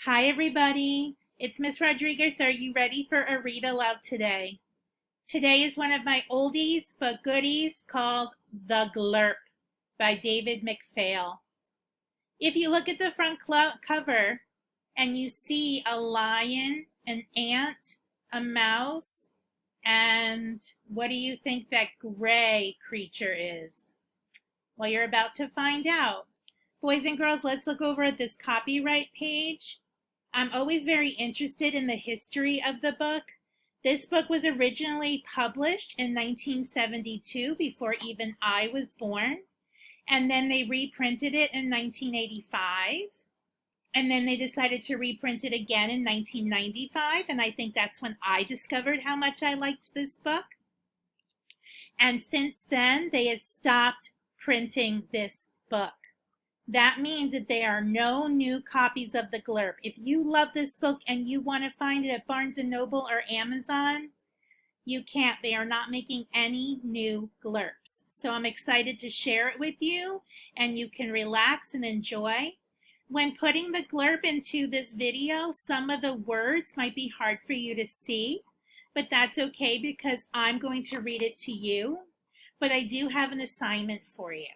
Hi, everybody. It's Miss Rodriguez. Are you ready for a read aloud today? Today is one of my oldies but goodies called The Glerp by David McPhail. If you look at the front cover and you see a lion, an ant, a mouse, and what do you think that gray creature is? Well, you're about to find out. Boys and girls, let's look over at this copyright page. I'm always very interested in the history of the book. This book was originally published in 1972, before even I was born. And then they reprinted it in 1985. And then they decided to reprint it again in 1995. And I think that's when I discovered how much I liked this book. And since then, they have stopped printing this book. That means that there are no new copies of The Glerp. If you love this book and you want to find it at Barnes & Noble or Amazon, you can't. They are not making any new Glerps. So I'm excited to share it with you, and you can relax and enjoy. When putting The Glerp into this video, some of the words might be hard for you to see, but that's okay because I'm going to read it to you. But I do have an assignment for you.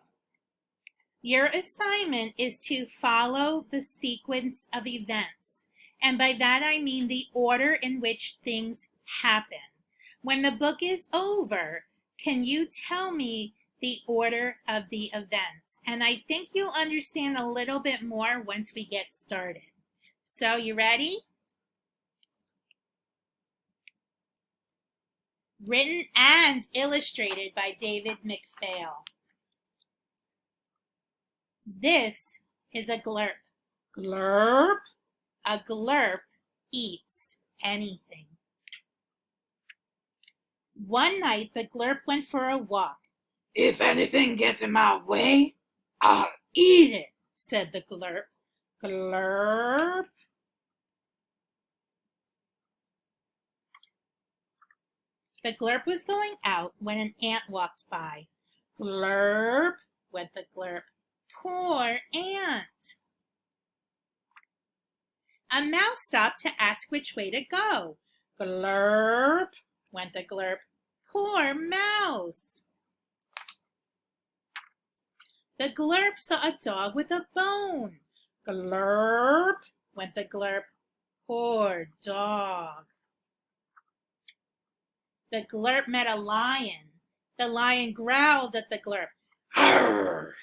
Your assignment is to follow the sequence of events. And by that I mean the order in which things happen. When the book is over, can you tell me the order of the events? And I think you'll understand a little bit more once we get started. So, you ready? Written and illustrated by David McPhail. This is a Glerp. Glerp? A Glerp eats anything. One night, the Glerp went for a walk. If anything gets in my way, I'll Eat it, said the Glerp. Glerp. The Glerp was going out when an ant walked by. Glerp, went the Glerp. Poor ant. A mouse stopped to ask which way to go. Glerp, went the Glerp. Poor mouse. The Glerp saw a dog with a bone. Glerp, went the Glerp. Poor dog. The Glerp met a lion. The lion growled at the Glerp. Arr!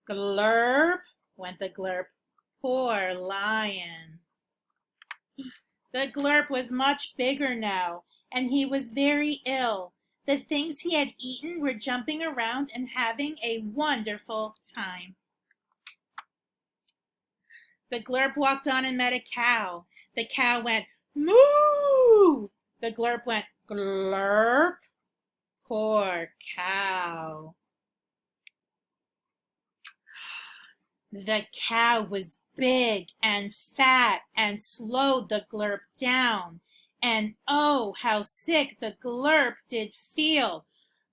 Glerp, went the Glerp. Poor lion. The Glerp was much bigger now, and he was very ill. The things he had eaten were jumping around and having a wonderful time. The Glerp walked on and met a cow. The cow went, moo! The Glerp went, Glerp. Poor cow. The cow was big and fat and slowed the Glerp down. And oh, how sick the Glerp did feel.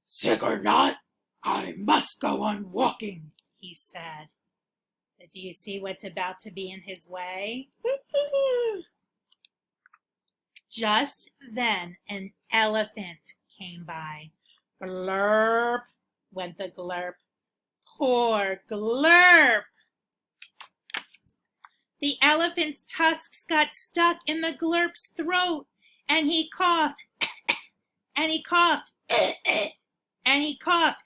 sick or not, I must go on walking, he said. But do you see what's about to be in his way? Just then an elephant came by. Glerp, went the Glerp. Poor Glerp. The elephant's tusks got stuck in the Glerp's throat, and he coughed, and he coughed, and he coughed.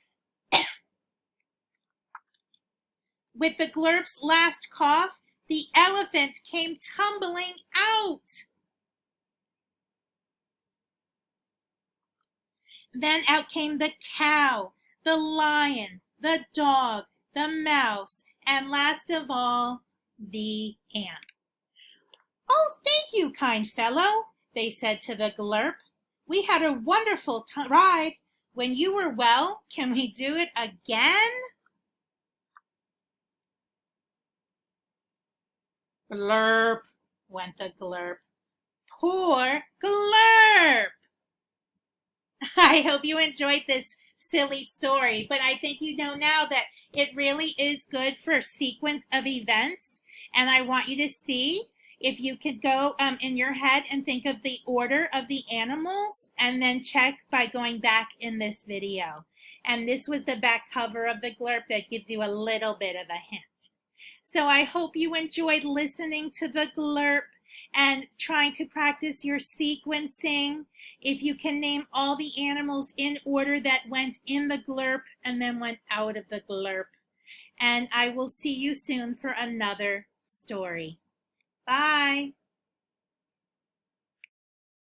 With the Glerp's last cough, the elephant came tumbling out. Then out came the cow, the lion, the dog, the mouse, and last of all, the ant. Oh, thank you, kind fellow, they said to the Glerp. We had a wonderful ride. When you were well, can we do it again? Glerp, went the Glerp. Poor Glerp. I hope you enjoyed this silly story, but I think you know now that it really is good for sequence of events. And I want you to see If you could go in your head and think of the order of the animals and then check by going back in this video. And this was the back cover of the TheGlerp that gives you a little bit of a hint. So I hope you enjoyed listening to the TheGlerp and trying to practice your sequencing. If you can name all the animals in order that went in the TheGlerp and then went out of the TheGlerp. And I will see you soon for another story. Bye.